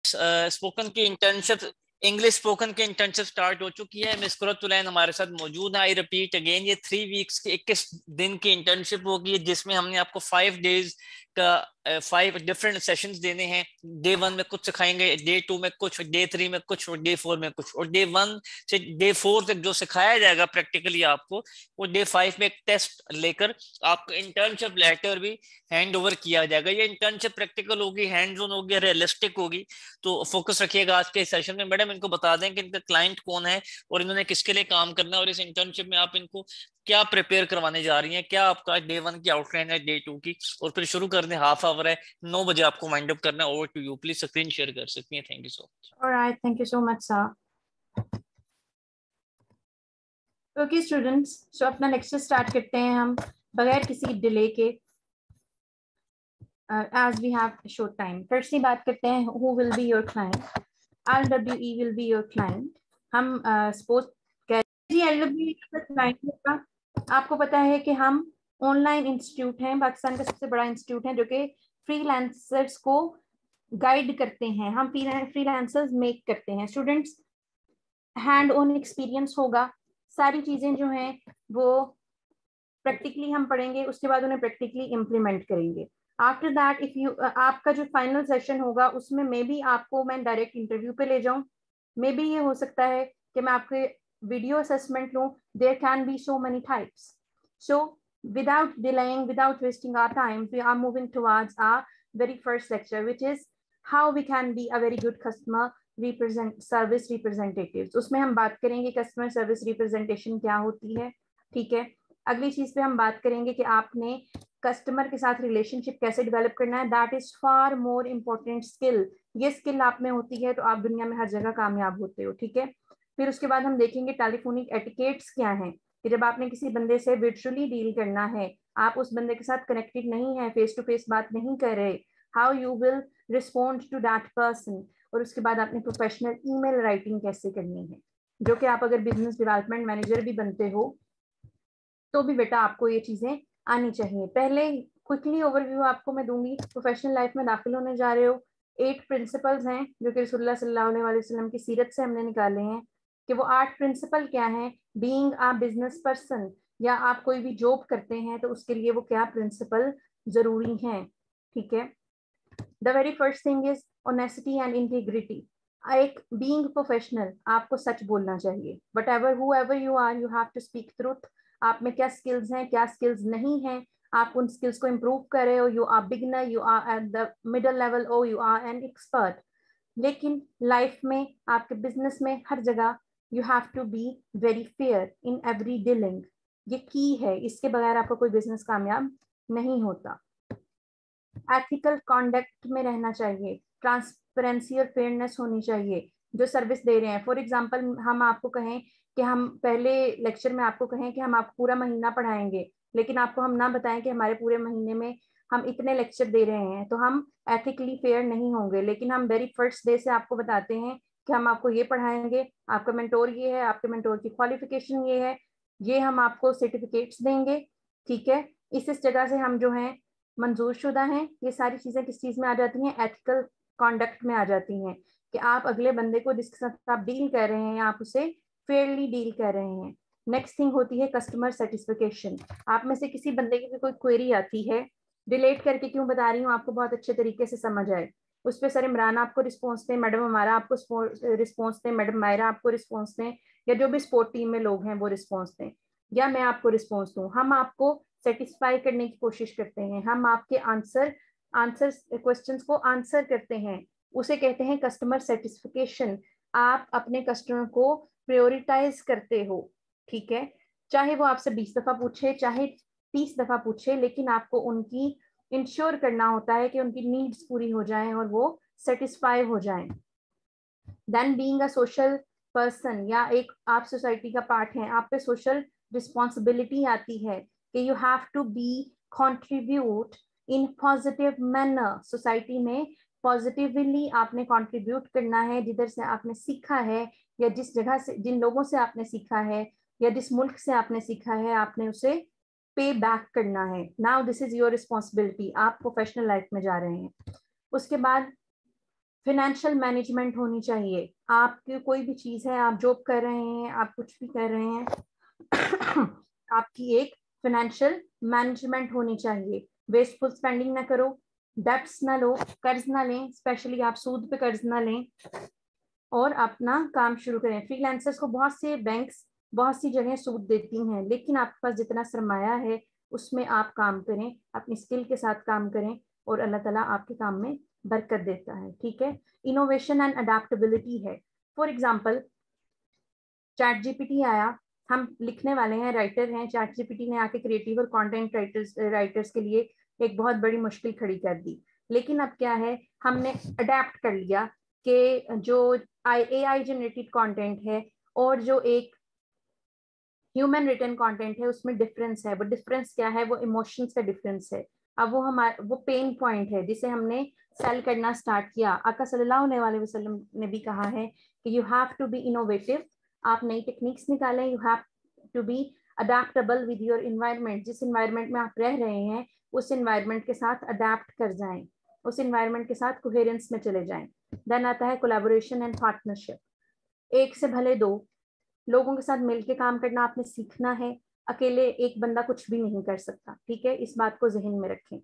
Spoken की internship, English spoken की internship start हो चुकी है। मिस कुरतुलैन हमारे साथ मौजूद है। आई रिपीट अगेन, ये 3 वीक्स की 21 दिन की इंटर्नशिप होगी, जिसमें हमने आपको 5 डेज का 5 डिफरेंट सेशंस देने हैं। डे 1 में कुछ सिखाएंगे, डे 2 में कुछ, डे 3 में कुछ, और डे 4 में कुछ, और डे 1 से डे 4 तक जो सिखाया जाएगा प्रैक्टिकली आपको, वो डे 5 में एक टेस्ट लेकर आपको इंटर्नशिप लेटर भी हैंड ओवर किया जाएगा। ये इंटर्नशिप प्रैक्टिकल होगी, हैंड्स ऑन होगी, रियलिस्टिक होगी। तो फोकस रखिएगा आज के सेशन में। मैडम इनको बता दें कि इनका क्लाइंट कौन है और इन्होंने किसके लिए काम करना है, और इस इंटर्नशिप में आप इनको क्या प्रिपेयर करवाने जा रही हैं, क्या आपका डे 1 की आउटलाइन है, डे 2 की, और फिर शुरू कर दें। हाफ आवर है, 9 बजे आपको वाइंड अप करना है। Over to you, please screen share कर सकती हैं। Thank you so much. Alright, thank you so much sir. Okay students, so अपना लेक्चर स्टार्ट करते हैं हम बगैर किसी डिले के, as we have short time. Firstly बात करते हैं, who will be your client? LWE will be your client. हम सपोज जी LWE का क्लाइंट होगा। आपको पता है कि हम ऑनलाइन इंस्टीट्यूट हैं, पाकिस्तान का सबसे बड़ा इंस्टीट्यूट है जो कि फ्रीलांसर्स को गाइड करते हैं। हम फ्रीलांसर्स मेक करते हैं। स्टूडेंट्स हैंड ऑन एक्सपीरियंस होगा, सारी चीजें जो हैं वो प्रैक्टिकली हम पढ़ेंगे, उसके बाद उन्हें प्रैक्टिकली इम्प्लीमेंट करेंगे। आफ्टर दैट इफ यू आपका जो फाइनल सेशन होगा उसमें मे बी आपको मैं डायरेक्ट इंटरव्यू पे ले जाऊं, मे बी ये हो सकता है कि मैं आपके वीडियो असेसमेंट लूं। There can be so many types. So without delaying, without wasting our time, we are moving towards our very first lecture, which is how we can be a very good customer service representatives. उसमें हम बात करेंगे customer service representation क्या होती है। ठीक है, अगली चीज पे हम बात करेंगे कि आपने कस्टमर के साथ रिलेशनशिप कैसे डेवलप करना है। That is far more important skill. ये स्किल आप में होती है तो आप दुनिया में हर जगह कामयाब होते हो। ठीक है, फिर उसके बाद हम देखेंगे टेलीफोनिक एटिकेट्स क्या हैं, कि जब आपने किसी बंदे से वर्चुअली डील करना है, आप उस बंदे के साथ कनेक्टेड नहीं है, फेस टू फेस बात नहीं कर रहे, how you will respond to that person. और उसके बाद आपने प्रोफेशनल ईमेल राइटिंग कैसे करनी है, जो कि आप अगर बिजनेस डेवलपमेंट मैनेजर भी बनते हो तो भी बेटा आपको ये चीजें आनी चाहिए। पहले क्विकली ओवरव्यू आपको मैं दूंगी। प्रोफेशनल लाइफ में दाखिल होने जा रहे हो, 8 प्रिंसिपल्स हैं जो कि रसूलुल्लाह सल्लल्लाहु अलैहि वसल्लम की सीरत से हमने निकाले हैं, कि वो 8 प्रिंसिपल क्या हैं। बीइंग अ बिजनेस पर्सन, या आप कोई भी जॉब करते हैं तो उसके लिए वो क्या प्रिंसिपल जरूरी हैं। ठीक है, the very first thing is honesty and integrity. एक बीइंग प्रोफेशनल, आपको सच बोलना चाहिए। Whatever whoever you are, you have to speak truth. आप में क्या स्किल्स हैं, क्या स्किल्स नहीं हैं, आप उन स्किल्स को इम्प्रूव कर रहे हो। You are beginner, you are at the middle level, or you are an expert. लेकिन लाइफ में, आपके बिजनेस में, हर जगह you have to be very fair in every dealing. ये की है, इसके बगैर आपका कोई बिजनेस कामयाब नहीं होता। एथिकल कॉन्डक्ट में रहना चाहिए, ट्रांसपेरेंसी और फेयरनेस होनी चाहिए जो सर्विस दे रहे हैं। फॉर एग्जांपल, हम आपको कहें कि हम पहले लेक्चर में आपको कहें कि हम आपको पूरा महीना पढ़ाएंगे, लेकिन आपको हम ना बताएं कि हमारे पूरे महीने में हम इतने लेक्चर दे रहे हैं, तो हम एथिकली फेयर नहीं होंगे। लेकिन हम वेरी फर्स्ट डे से आपको बताते हैं कि हम आपको ये पढ़ाएंगे, आपका मेंटोर ये है, आपके मेंटोर की क्वालिफिकेशन ये है, ये हम आपको सर्टिफिकेट्स देंगे। ठीक है, इस जगह से हम जो हैं मंजूर शुदा हैं। ये सारी चीजें किस चीज में आ जाती हैं, एथिकल कॉन्डक्ट में आ जाती हैं, कि आप अगले बंदे को जिसके साथ आप डील कर रहे हैं, आप उसे फेयरली डील कर रहे हैं। नेक्स्ट थिंग होती है कस्टमर सेटिस्फिकेशन। आप में से किसी बंदे की भी कोई क्वेरी आती है, रिलेट करके क्यों बता रही हूँ, आपको बहुत अच्छे तरीके से समझ आए, उस पर सर इमरान आपको रिस्पॉन्स दें, मैडम हमारा आपको रिस्पॉन्स दें, मैडम मायरा आपको रिस्पॉन्स दें, या जो भी स्पोर्ट टीम में लोग हैं वो रिस्पॉन्स दें, या मैं आपको रिस्पॉन्स दूं। हम आपको सेटिस्फाई करने की कोशिश करते हैं, हम आपके आंसर क्वेश्चंस को आंसर करते हैं, उसे कहते हैं कस्टमर सेटिस्फिकेशन। आप अपने कस्टमर को प्रायोरिटाइज करते हो। ठीक है, चाहे वो आपसे 20 दफा पूछे, चाहे 30 दफा पूछे, लेकिन आपको उनकी इंश्योर करना होता है कि उनकी नीड्स पूरी हो जाएं और वो सेटिस्फाई हो जाएं। Then being a social person, या एक आप सोसाइटी का पार्ट हैं, आप पे सोशल रिस्पॉन्सिबिलिटी आती है कि you have to be contribute in positive manner. Society में पॉजिटिवली आपने कंट्रीब्यूट करना है, जिधर से आपने सीखा है, या जिस जगह से, जिन लोगों से आपने सीखा है, या जिस मुल्क से आपने सीखा है, आपने उसे पे बैक करना है। Now this is your responsibility, आप प्रोफेशनल लाइफ में जा रहे हैं। उसके बाद फाइनेंशियल मैनेजमेंट होनी चाहिए। आपकी कोई भी चीज है, आप जॉब कर रहे हैं, आप कुछ भी कर रहे हैं आपकी एक फाइनेंशियल मैनेजमेंट होनी चाहिए। वेस्टफुल स्पेंडिंग ना करो, डेब्ट्स ना लो, कर्ज ना लें, स्पेशली आप सूद पे कर्ज ना लें, और अपना काम शुरू करें। फ्रीलांसर्स को बहुत से बैंक्स बहुत सी जगह सूद देती हैं, लेकिन आपके पास जितना सरमाया है उसमें आप काम करें, अपनी स्किल के साथ काम करें, और अल्लाह ताला आपके काम में बरकत देता है। ठीक है, इनोवेशन एंड अडेप्टेबिलिटी है। फॉर एग्जाम्पल, चैट जीपीटी आया, हम लिखने वाले हैं, राइटर हैं, चैट जीपीटी ने आके क्रिएटिव और कंटेंट राइटर्स के लिए एक बहुत बड़ी मुश्किल खड़ी कर दी। लेकिन अब क्या है, हमने अडेप्ट कर लिया कि जो AI जनरेटेड कंटेंट है और जो एक ह्यूमन रिटन कंटेंट है उसमें डिफरेंस है। वो डिफरेंस क्या है? वो इमोशंस का डिफरेंस है। अब वो हमारा वो पेन पॉइंट है जिसे हमने सेल करना स्टार्ट किया। आका सल्लल्लाहु अलैहि वसल्लम ने भी कहा है कि you have to be innovative, आप नई टेक्निक्स निकालें, you have to be adaptable with your environment. जिस इन्वायरमेंट में आप रह रहे हैं उस इन्वायरमेंट के साथ अडेप्ट कर जाएं, उस इन्वायरमेंट के साथ कोहेरेंस में चले जाएं। देन आता है कोलैबोरेशन एंड पार्टनरशिप। एक से भले दो, लोगों के साथ मिलकर काम करना आपने सीखना है। अकेले एक बंदा कुछ भी नहीं कर सकता। ठीक है, इस बात को जहन में रखें।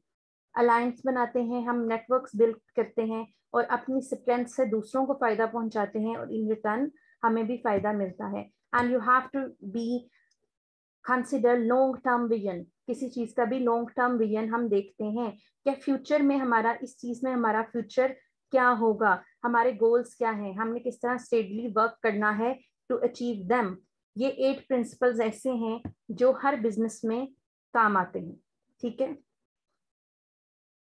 अलायंस बनाते हैं, हम नेटवर्क्स बिल्ड करते हैं और अपनी स्ट्रेंथ से दूसरों को फायदा पहुंचाते हैं, और इन रिटर्न हमें भी फायदा मिलता है। And you have to be consider long term vision. किसी चीज का भी लॉन्ग टर्म विजन हम देखते हैं, क्या फ्यूचर में हमारा इस चीज में हमारा फ्यूचर क्या होगा, हमारे गोल्स क्या हैं, हमने किस तरह स्टेडली वर्क करना है टू अचीव देम। ये 8 प्रिंसिपल्स ऐसे हैं जो हर बिजनेस में काम आते हैं। ठीक है,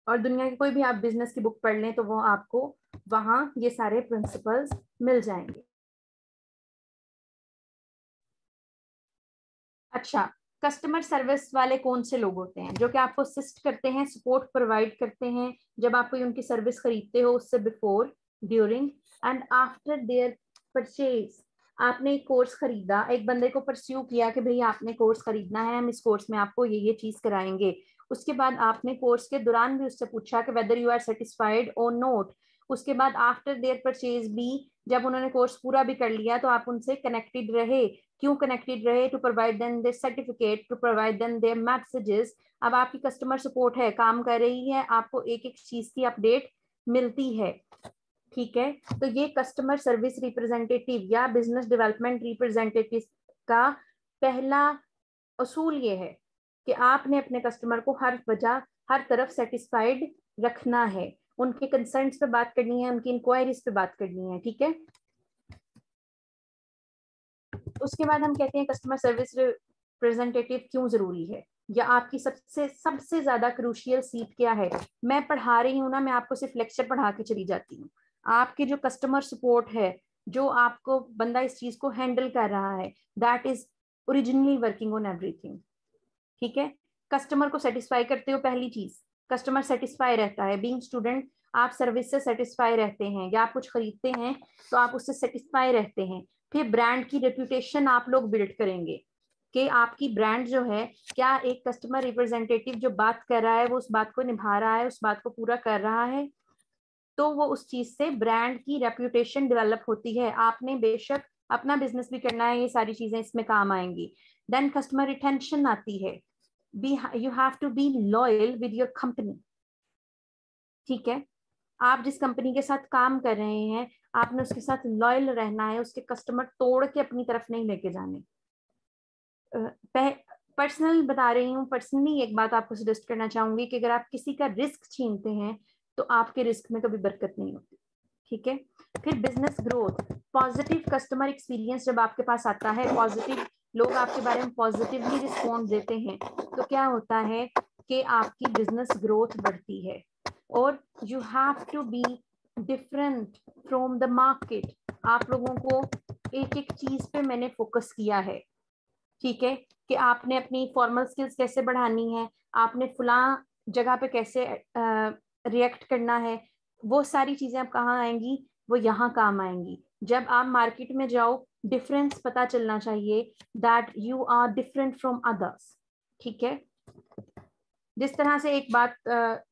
और दुनिया की कोई भी आप बिजनेस की बुक पढ़ लें तो वो आपको वहां ये सारे प्रिंसिपल्स मिल जाएंगे। अच्छा, कस्टमर सर्विस वाले कौन से लोग होते हैं? जो कि आपको असिस्ट करते हैं, सपोर्ट प्रोवाइड करते हैं जब आप कोई उनकी सर्विस खरीदते हो, उससे before, during and after their purchase. आपने एक कोर्स खरीदा, एक बंदे को परस्यू किया कि भाई आपने कोर्स खरीदना है, हम इस कोर्स में आपको ये चीज कराएंगे। उसके बाद आपने कोर्स के दौरान भी उससे पूछा कि वेदर यू आर सेटिस्फाइड और नॉट। उसके बाद आफ्टर देयर परचेज भी, जब उन्होंने कोर्स पूरा भी कर लिया तो आप उनसे कनेक्टेड रहे। क्यों कनेक्टेड रहे? To provide them their certificate, to provide them their messages. अब आपकी कस्टमर सपोर्ट है, काम कर रही है, आपको एक एक चीज की अपडेट मिलती है। ठीक है, तो ये कस्टमर सर्विस रिप्रेजेंटेटिव या बिजनेस डेवलपमेंट रिप्रेजेंटेटिव का पहला असूल ये है कि आपने अपने कस्टमर को हर वजह हर तरफ सेटिस्फाइड रखना है, उनके कंसर्न्स पे बात करनी है, उनकी इंक्वायरीज पे बात करनी है। ठीक है, उसके बाद हम कहते हैं कस्टमर सर्विस रिप्रेजेंटेटिव क्यों जरूरी है, या आपकी सबसे ज्यादा क्रूशियल सीट क्या है। मैं पढ़ा रही हूँ ना, मैं आपको सिर्फ लेक्चर पढ़ा के चली जाती हूँ। आपके जो कस्टमर सपोर्ट है, जो आपको बंदा इस चीज को हैंडल कर रहा है, that is originally working on everything. ठीक है, कस्टमर को सेटिस्फाई करते हो, पहली चीज कस्टमर सेटिस्फाई रहता है। बीइंग स्टूडेंट आप सर्विस से सेटिस्फाई रहते हैं, या आप कुछ खरीदते हैं तो आप उससे सेटिस्फाई रहते हैं। फिर ब्रांड की रेपुटेशन आप लोग बिल्ड करेंगे कि आपकी ब्रांड जो है, क्या एक कस्टमर रिप्रेजेंटेटिव जो बात कर रहा है वो उस बात को निभा रहा है, उस बात को पूरा कर रहा है, तो वो उस चीज से ब्रांड की रेपुटेशन डेवलप होती है। आपने बेशक अपना बिजनेस भी करना है, ये सारी चीजें इसमें काम आएंगी। देन कस्टमर रिटेंशन आती है। You have to be loyal with your company. ठीक है, आप जिस कंपनी के साथ काम कर रहे हैं आपने उसके साथ लॉयल रहना है, उसके कस्टमर तोड़ के अपनी तरफ नहीं लेके जाने। पर्सनल बता रही हूँ, पर्सनली एक बात आपको सजेस्ट करना चाहूंगी कि अगर आप किसी का रिस्क छीनते हैं तो आपके रिस्क में कभी बरकत नहीं होती। ठीक है, फिर business growth, positive customer experience जब आपके पास आता है, पॉजिटिव लोग आपके बारे में पॉजिटिवली रिस्पॉन्ड देते हैं, तो क्या होता है कि आपकी बिजनेस ग्रोथ बढ़ती है। और you have to be different from the market. आप लोगों को एक एक चीज पे मैंने फोकस किया है। ठीक है, कि आपने अपनी फॉर्मल स्किल्स कैसे बढ़ानी है, आपने फुला जगह पे कैसे रिएक्ट करना है, वो सारी चीजें अब कहाँ आएंगी? वो यहाँ काम आएंगी। जब आप मार्केट में जाओ, डिफरेंस पता चलना चाहिए, that you are different from others. ठीक है, जिस तरह से एक बात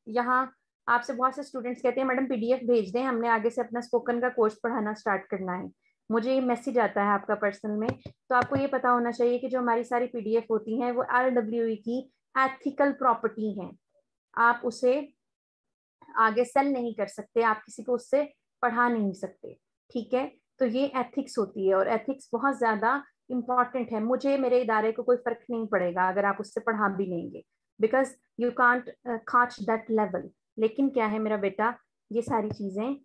यहाँ आपसे बहुत से स्टूडेंट्स कहते हैं मैडम पीडीएफ भेज दें, हमने आगे से अपना स्पोकन का कोर्स पढ़ाना स्टार्ट करना है। मुझे ये मैसेज आता है आपका पर्सनल में, तो आपको ये पता होना चाहिए कि जो हमारी सारी पीडीएफ होती हैं वो RWE की एथिकल प्रॉपर्टी है। आप उसे आगे सेल नहीं कर सकते, आप किसी को उससे पढ़ा नहीं सकते, ठीक है। तो ये एथिक्स होती है और एथिक्स बहुत ज्यादा इंपॉर्टेंट है। मुझे मेरे इदारे को कोई फर्क नहीं पड़ेगा अगर आप उससे पढ़ा भी लेंगे, because you can't catch that level. लेकिन क्या है मेरा बेटा, ये सारी चीजें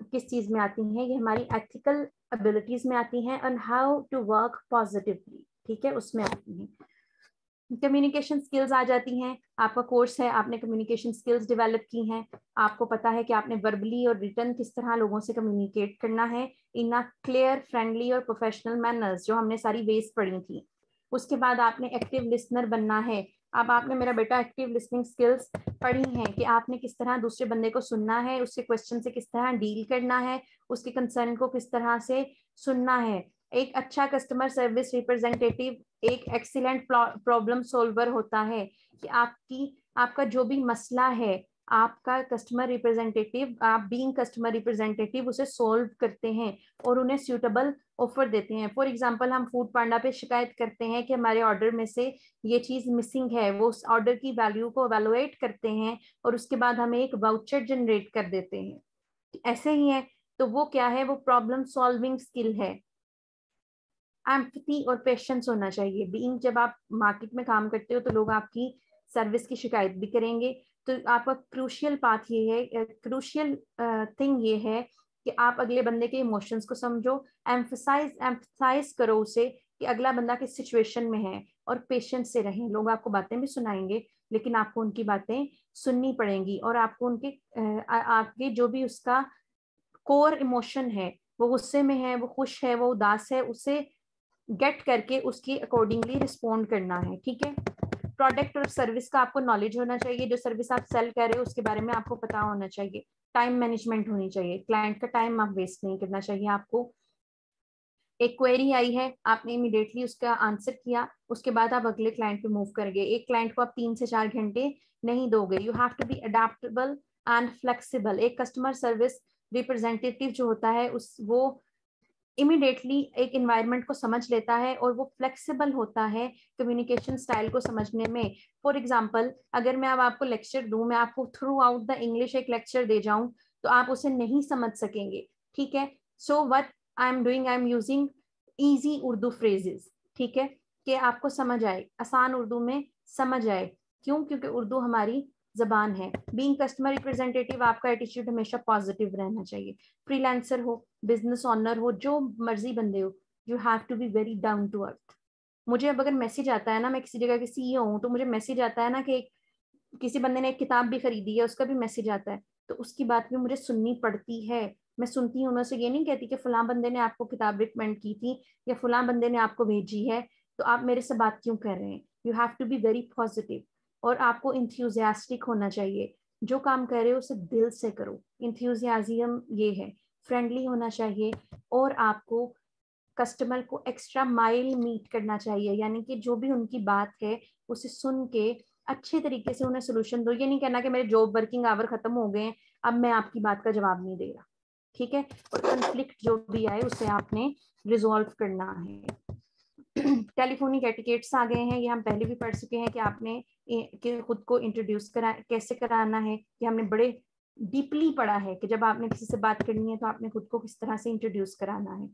किस चीज में आती हैं, ये हमारी एथिकल एबिलिटीज में आती हैं, and how to work positively, ठीक है, उसमें आती हैं। कम्युनिकेशन स्किल्स आ जाती हैं। आपका कोर्स है, आपने कम्युनिकेशन स्किल्स डेवलप की हैं, आपको पता है कि आपने वर्बली और रिटर्न किस तरह लोगों से कम्युनिकेट करना है इन अ क्लियर, फ्रेंडली और प्रोफेशनल मैनर्स, जो हमने सारी बेस पढ़ी थी। उसके बाद आपने एक्टिव लिसनर बनना है। अब आपने मेरा बेटा एक्टिव लिसनिंग स्किल्स पढ़ी हैं कि आपने किस तरह दूसरे बंदे को सुनना है, उसके क्वेश्चन से किस तरह डील करना है, उसके कंसर्न को किस तरह से सुनना है। एक अच्छा कस्टमर सर्विस रिप्रेजेंटेटिव एक एक्सीलेंट प्रॉब्लम सोल्वर होता है कि आपका जो भी मसला है, आपका कस्टमर रिप्रेजेंटेटिव, आप बीइंग कस्टमर रिप्रेजेंटेटिव उसे सोल्व करते हैं और उन्हें सूटेबल ऑफर देते हैं। फॉर एग्जांपल, हम फूड पांडा पे शिकायत करते हैं कि हमारे ऑर्डर में से ये चीज मिसिंग है, वो उस ऑर्डर की वैल्यू को एवेलुएट करते हैं और उसके बाद हमें एक वाउचर जनरेट कर देते हैं। ऐसे ही है, तो वो क्या है, वो प्रॉब्लम सॉल्विंग स्किल है। एम्पैथी और पेशेंस होना चाहिए। बीइंग, जब आप मार्केट में काम करते हो तो लोग आपकी सर्विस की शिकायत भी करेंगे, तो आपका क्रूशियल पाथ ये है, क्रूशियल थिंग ये है कि आप अगले बंदे के इमोशंस को समझो, एम्फसाइज करो उसे कि अगला बंदा किस सिचुएशन में है, और पेशेंस से रहें। लोग आपको बातें भी सुनाएंगे लेकिन आपको उनकी बातें सुननी पड़ेंगी, और आपको उनके आपके जो भी उसका कोर इमोशन है, वो गुस्से में है, वो खुश है, वो उदास है, उसे गेट करके उसकी अकॉर्डिंगली रिस्पॉन्ड करना है, ठीक है। प्रोडक्ट और सर्विस का आपको नॉलेज होना चाहिए, जो सर्विस आप सेल कर रहे हो उसके बारे में आपको पता होना चाहिए। टाइम मैनेजमेंट होनी चाहिए, क्लाइंट का टाइम आप वेस्ट नहीं करना चाहिए आपको। एक क्वेरी आई है, आपने इमीडिएटली उसका आंसर किया, उसके बाद आप अगले क्लाइंट पे मूव करेंगे। एक क्लाइंट को आप 3 से 4 घंटे नहीं दोगे। You have to be adaptable and flexible. एक कस्टमर सर्विस रिप्रेजेंटेटिव जो होता है वो इमिडिएटली एक इन्वायरमेंट को समझ लेता है और वो फ्लेक्सिबल होता है कम्युनिकेशन स्टाइल को समझने में। फॉर एग्जांपल, अगर मैं अब आपको लेक्चर दूं, मैं आपको थ्रू आउट द इंग्लिश एक लेक्चर दे जाऊं, तो आप उसे नहीं समझ सकेंगे, ठीक है। So what I am doing, I am using easy Urdu phrases, ठीक है, कि आपको समझ आए, आसान उर्दू में समझ आए। क्यों? क्योंकि उर्दू हमारी जबान है। बीइंग कस्टमर रिप्रेजेंटेटिव, आपका एटीट्यूड हमेशा पॉजिटिव रहना चाहिए। फ्रीलांसर हो, बिजनेस ऑनर हो, जो मर्जी बंदे हो, you have to be very down to earth. मुझे अब अगर मैसेज आता है ना, मैं किसी जगह के CEO हूँ, तो मुझे मैसेज आता है ना कि किसी बंदे ने एक किताब भी खरीदी है, उसका भी मैसेज आता है, तो उसकी बात भी मुझे सुननी पड़ती है। मैं सुनती हूँ, मैं उसे ये नहीं कहती कि फलां बंदे ने आपको किताब रिकमेंड की थी या फलां बंदे ने आपको भेजी है, तो आप मेरे से बात क्यों कर रहे हैं। You have to be very positive, और आपको इंथ्यूजियास्टिक होना चाहिए। जो काम कर रहे हो उसे दिल से करो, इंथ्यूजियाज्म ये है। फ्रेंडली होना चाहिए, और आपको कस्टमर को एक्स्ट्रा माइल मीट करना चाहिए, यानी कि जो भी उनकी बात है उसे सुन के अच्छे तरीके से उन्हें सोल्यूशन दो। ये नहीं कहना कि मेरे जॉब वर्किंग आवर खत्म हो गए हैं, अब मैं आपकी बात का जवाब नहीं दे रहा, ठीक है। और कंफ्लिक्ट जो भी आए उसे आपने रिजॉल्व करना है। टेलीफोनिक एटिकेट्स आ गए हैं, ये हम पहले भी पढ़ चुके हैं कि आपने कि खुद को इंट्रोड्यूस कैसे कराना है, कि हमने बड़े डीपली पढ़ा है कि जब आपने किसी से बात करनी है तो आपने खुद को किस तरह से इंट्रोड्यूस कराना है।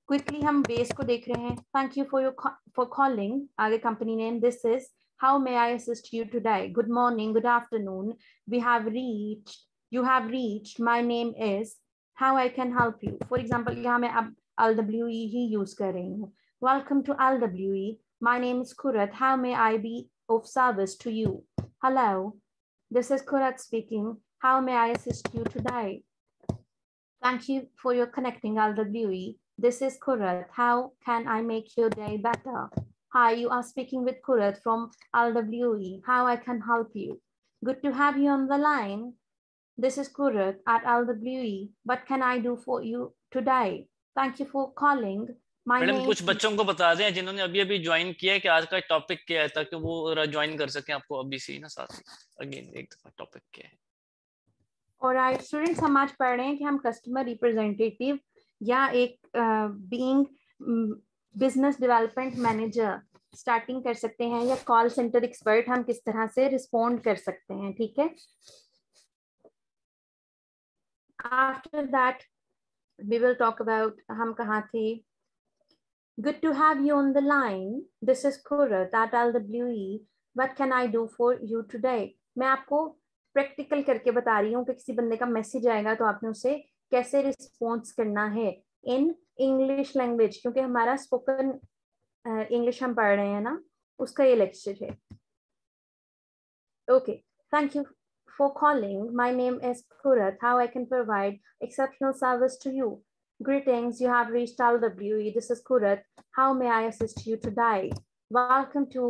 क्विकली हम बेस को देख रहे हैं। थैंक यू फॉर कॉलिंग, आगे company name, this is how may I assist you today? Good morning, good afternoon. You have reached, my name is, how I can help you. For example, यहाँ मैं अब LWE ही use कर रही हूँ। Welcome to LWE. My name is Kurat. How may I be of service to you? Hello, this is Kurat speaking. How may I assist you today? Thank you for your connecting LWE. This is Kurat. How can I make your day better? Hi, you are speaking with Kurat from LWE. How I can help you? Good to have you on the line. This is Kurat at LWE. What can I do for you today? Thank you for calling. My madam, name कुछ बच्चों को बता दें जिन्होंने अभी अभी join किया है कि आज का टॉपिक क्या है, ताकि वो ज्वाइन कर सकें आपको अभी से ही ना, साथ ही अगेन एक दफा टॉपिक क्या है। और स्टूडेंट्स हम आज पढ़ रहे हैं कि हम कस्टमर रिप्रेजेंटेटिव या एक being business development manager starting कर सकते हैं, या कॉल सेंटर एक्सपर्ट हम किस तरह से रिस्पॉन्ड कर सकते हैं, ठीक है। After that we will talk about हम कहाँ थे। Good to have you on the line. This is Kurat at LWE. What can I do for you today? मैं आपको प्रैक्टिकल करके बता रही हूँ कि किसी बंदे का मैसेज आएगा तो आपने उसे कैसे रिस्पॉन्स करना है इन इंग्लिश लैंग्वेज, क्योंकि हमारा स्पोकन इंग्लिश हम पढ़ रहे हैं ना, उसका ये लेक्चर है। Okay, thank you for calling. My name is Kurat. How I can provide exceptional service to you? Greetings, you have reached LWE. This is Kurat. How may I assist you today? Welcome to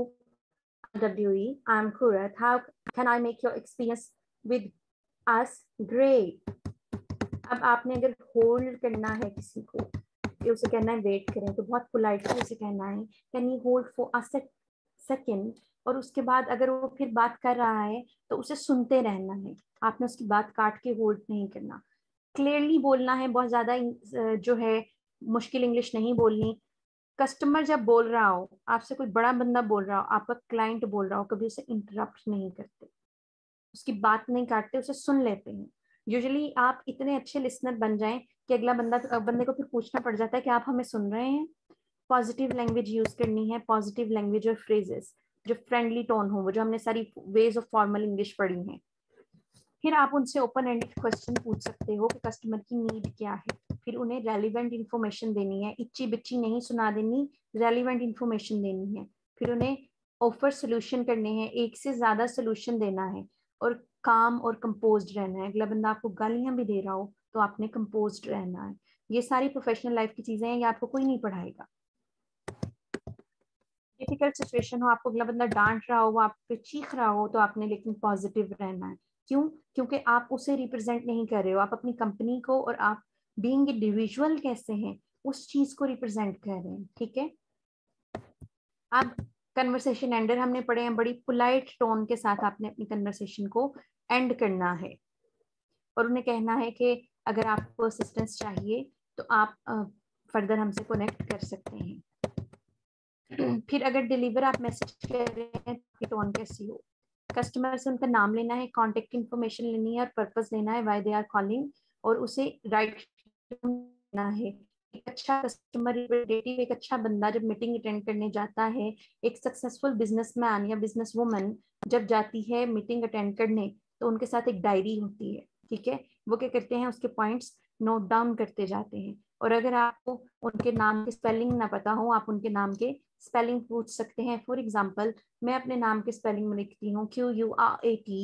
LWE. I'm Kurat. How can I make your experience with us great? अब आपने अगर hold करना है किसी को, ये उसे कहना है वेट करें, तो बहुत पोलाइटली उसे कहना है can you hold for a second, और उसके बाद अगर वो फिर बात कर रहा है तो उसे सुनते रहना है, आपने उसकी बात काट के होल्ड नहीं करना, क्लियरली बोलना है, बहुत ज्यादा जो है मुश्किल इंग्लिश नहीं बोलनी। कस्टमर जब बोल रहा हो, आपसे कोई बड़ा बंदा बोल रहा हो, आपका क्लाइंट बोल रहा हो, कभी उसे इंटरप्ट नहीं करते, उसकी बात नहीं काटते, उसे सुन लेते हैं। यूजुअली आप इतने अच्छे लिसनर बन जाएं कि अगला बंदे को फिर पूछना पड़ जाता है कि आप हमें सुन रहे हैं। पॉजिटिव लैंग्वेज यूज करनी है, पॉजिटिव लैंग्वेज और फ्रेजेस जो फ्रेंडली टोन हो, वो जो हमने सारी वेज ऑफ फॉर्मल इंग्लिश पढ़ी हैं। फिर आप उनसे ओपन एंडेड क्वेश्चन पूछ सकते हो कि कस्टमर की नीड क्या है, फिर उन्हें रेलिवेंट इंफॉर्मेशन देनी है, इच्ची बिच्ची नहीं सुना देनी, रेलिवेंट इंफॉर्मेशन देनी है, फिर उन्हें ऑफर सोल्यूशन करने हैं, एक से ज्यादा सोल्यूशन देना है, और काम और कंपोज्ड रहना है। अगला बंदा आपको गालियां भी दे रहा हो तो आपने कंपोज्ड रहना है। ये सारी प्रोफेशनल लाइफ की चीजें हैं, ये आपको कोई नहीं पढ़ाएगा। डिफिकल्ट सिचुएशन हो, आपको अगला बंदा डांट रहा हो, वो आप पे चीख रहा हो, तो आपने लेकिन पॉजिटिव रहना है। क्यों? क्योंकि आप उसे रिप्रेजेंट नहीं कर रहे हो, आप अपनी कंपनी को, और आप बीइंग इंडिविजुअल कैसे हैं उस चीज को रिप्रेजेंट कर रहे हैं, ठीक है। अब कन्वर्सेशन एंडर हमने पढ़े हैं, बड़ी पोलाइट टोन के साथ आपने अपनी कन्वर्सेशन को एंड करना है, और उन्हें कहना है कि अगर आपको असिस्टेंस चाहिए तो आप फर्दर हमसे कनेक्ट कर सकते हैं। फिर अगर डिलीवर आप मैसेज कर रहे हैं तो टोन कैसी हो, कस्टमर से उनका नाम लेना है, कॉन्टेक्ट इन्फॉर्मेशन लेनी है, और पर्पस लेना है, व्हाई दे आर कॉलिंग, और उसे राइट लेना है। एक अच्छा कस्टमर रिप्रेजेंटेटिव, एक अच्छा बंदा जब मीटिंग अटेंड करने जाता है, एक सक्सेसफुल बिजनेसमैन या बिजनेस वुमन जब जाती है मीटिंग अटेंड करने, तो उनके साथ एक डायरी होती है, ठीक है। वो क्या करते हैं, उसके पॉइंट्स नोट डाउन करते जाते हैं, और अगर आपको उनके नाम की स्पेलिंग ना पता हो, आप उनके नाम के स्पेलिंग पूछ सकते हैं। फॉर एग्जाम्पल, मैं अपने नाम के स्पेलिंग में लिखती हूँ QURATULAINE,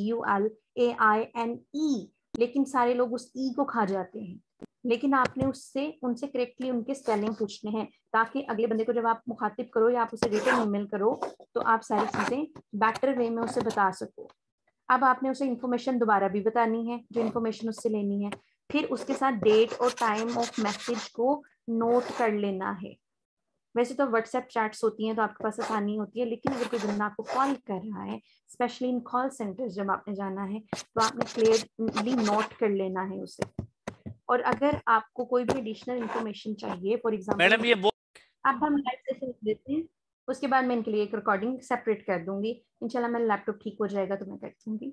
लेकिन सारे लोग उस ई को खा जाते हैं, लेकिन आपने उनसे करेक्टली उनके स्पेलिंग पूछने हैं, ताकि अगले बंदे को जब आप मुखातिब करो या आप उसे रिटन ईमेल करो तो आप सारी चीजें बेटर वे में उसे बता सको। अब आपने उसे इन्फॉर्मेशन दोबारा भी बतानी है, जो इन्फॉर्मेशन उससे लेनी है, फिर उसके साथ डेट और टाइम ऑफ मैसेज को नोट कर लेना है। वैसे तो व्हाट्सएप चैट्स होती हैं तो आपके पास आसानी होती है, लेकिन अगर कोई बंदा आपको कॉल कर रहा है, स्पेशली इन कॉल सेंटर्स जब आपने जाना है, तो आपने क्लियरली नोट कर लेना है उसे। और अगर आपको कोई भी एडिशनल इंफॉर्मेशन चाहिए, फॉर एग्जाम्पल, मैडम ये अब हम लाइव सेशन देते हैं, उसके बाद मैं इनके लिए एक रिकॉर्डिंग सेपरेट कर दूंगी, इंशाल्लाह मेरा लैपटॉप ठीक हो जाएगा तो मैं कर दूंगी।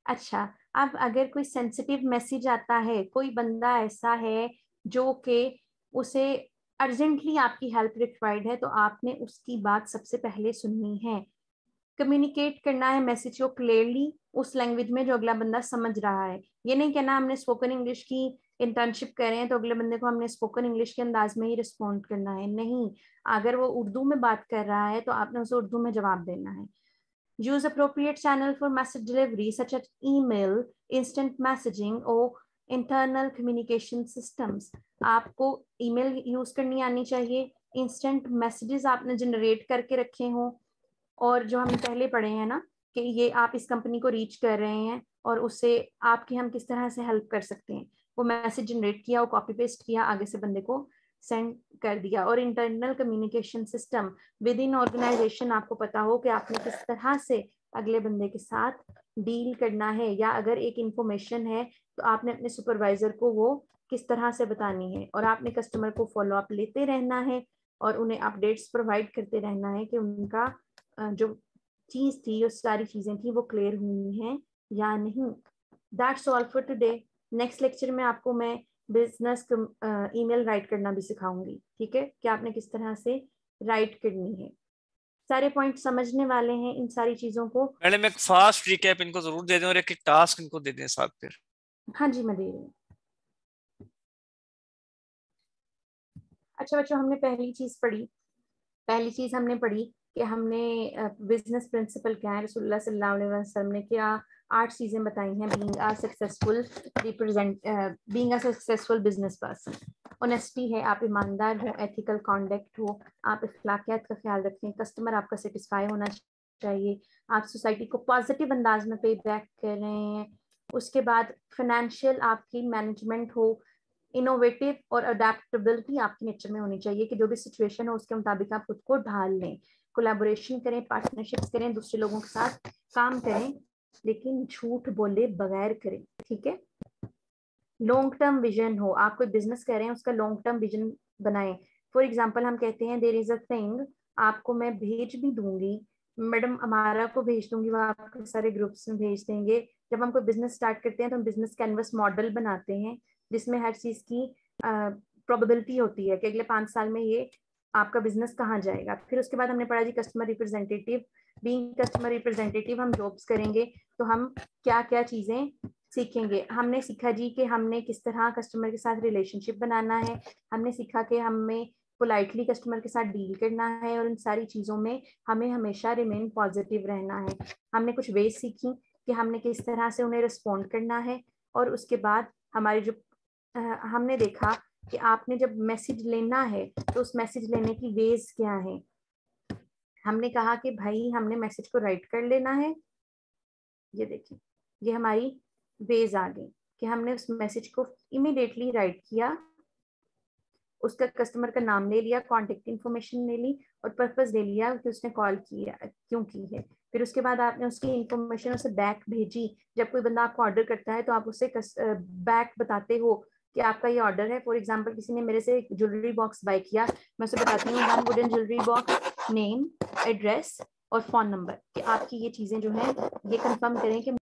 अच्छा, अब अगर कोई सेंसिटिव मैसेज आता है, कोई बंदा ऐसा है जो कि उसे अर्जेंटली आपकी हेल्प रिक्वायर्ड है, तो आपने उसकी बात सबसे पहले सुननी है, कम्युनिकेट करना है मैसेज को क्लियरली उस लैंग्वेज में जो अगला बंदा समझ रहा है। ये नहीं कहना हमने स्पोकन इंग्लिश की इंटर्नशिप कर रहे हैं तो अगले बंदे को हमने स्पोकन इंग्लिश के अंदाज में ही रिस्पॉन्ड करना है, नहीं। अगर वो उर्दू में बात कर रहा है तो आपने उसे उर्दू में जवाब देना है। Use appropriate channel for message delivery such as email, instant messaging or internal communication systems. आपको ईमेल यूज करनी आनी चाहिए, इंस्टेंट मैसेजेस आपने जनरेट करके रखे हों, और जो हमने पहले पढ़े हैं ना कि ये आप इस कंपनी को रीच कर रहे हैं और उससे आपकी हम किस तरह से हेल्प कर सकते हैं, वो मैसेज जनरेट किया, वो कॉपी पेस्ट किया, आगे से बंदे को सेंड कर दिया। और internal communication system within organization, आपको पता हो कि आपने किस तरह से अगले बंदे के साथ डील करना है, या अगर एक इंफॉर्मेशन है तो आपने अपने सुपरवाइजर को वो किस तरह से बतानी है, और आपने कस्टमर को फॉलो अप लेते रहना है और उन्हें अपडेट्स प्रोवाइड करते रहना है कि उनका जो चीज थी, जो सारी चीजें थी वो क्लियर हुई हैं या नहीं। That's all for today. Next lecture में आपको मैं बिजनेस ईमेल राइट करना भी सिखाऊंगी, ठीक है, कि आपने किस तरह से राइट करनी है। सारे पॉइंट समझने वाले हैं इन सारी चीजों को। मैडम एक फास्ट रिकैप इनको जरूर दे दें और एक टास्क इनको दे दें साथ फिर। हाँ जी, मैं दे रही हूँ। अच्छा बच्चों, हमने पहली चीज हमने पढ़ी कि हमने बिजनेस प्रिंसिपल क्या है, रसूलुल्लाह सल्लल्लाहु अलैहि वसल्लम ने क्या 8 चीजें बताई हैं being a successful business person. Honesty है, आप ईमानदार हो, एथिकल कॉन्डक्ट हो, आप अखलाकियात का ख्याल रखें, कस्टमर आपका सेटिस्फाई होना चाहिए, आप सोसाइटी को पॉजिटिव अंदाज में पे बैक कर रहे हैं। उसके बाद फाइनेंशियल आपकी मैनेजमेंट हो, इनोवेटिव और अडेप्टेबिलिटी आपके नेचर में होनी चाहिए कि जो भी सिचुएशन हो उसके मुताबिक आप खुद को ढाल लें, कोलैबोरेशन करें, पार्टनरशिप्स करें, दूसरे लोगों के साथ काम करें, लेकिन झूठ बोले बगैर करें, ठीक है। लॉन्ग टर्म विजन हो, आप कोई बिजनेस कर रहे हैं उसका लॉन्ग टर्म विजन बनाएं। फॉर एग्जाम्पल हम कहते हैं देयर इज अ थिंग, आपको मैं भेज भी दूंगी, मैडम हमारा को भेज दूंगी, वो आपके सारे ग्रुप्स में भेज देंगे। जब हम कोई बिजनेस स्टार्ट करते हैं तो हम बिजनेस कैनवस मॉडल बनाते हैं जिसमें हर चीज की प्रोबेबिलिटी होती है कि अगले 5 साल में ये आपका बिजनेस कहाँ जाएगा। फिर उसके बाद हमने पढ़ा जी customer representative. Being customer representative हम जॉब्स करेंगे तो हम क्या क्या चीजें सीखेंगे। हमने सीखा जी कि हमने किस तरह कस्टमर के साथ रिलेशनशिप बनाना है, हमने सीखा कि हमें पोलाइटली कस्टमर के साथ डील करना है, और इन सारी चीज़ों में हमें हमेशा रिमेन पॉजिटिव रहना है। हमने कुछ वेज सीखी कि हमने किस तरह से उन्हें रिस्पॉन्ड करना है, और उसके बाद हमारे जो हमने देखा कि आपने जब मैसेज लेना है तो उस मैसेज लेने की वेज क्या है। हमने कहा कि भाई हमने मैसेज को राइट कर लेना है, ये देखिए ये हमारी वेज आ गई कि हमने उस मैसेज को इमीडिएटली राइट किया, उसका कस्टमर का नाम ले लिया, कॉन्टेक्ट इन्फॉर्मेशन ले ली, और पर्पस ले लिया कि उसने कॉल किया क्यों की है। फिर उसके बाद आपने उसकी इन्फॉर्मेशन उसे बैक भेजी। जब कोई बंदा आपको ऑर्डर करता है तो आप उसे बैक बताते हो कि आपका ये ऑर्डर है। फॉर एग्जांपल किसी ने मेरे से एक ज्वेलरी बॉक्स बाय किया, मैं उसे बताती हूँ one wooden jewellery box, name, address और फोन नंबर, कि आपकी ये चीजें जो है ये कंफर्म करें कि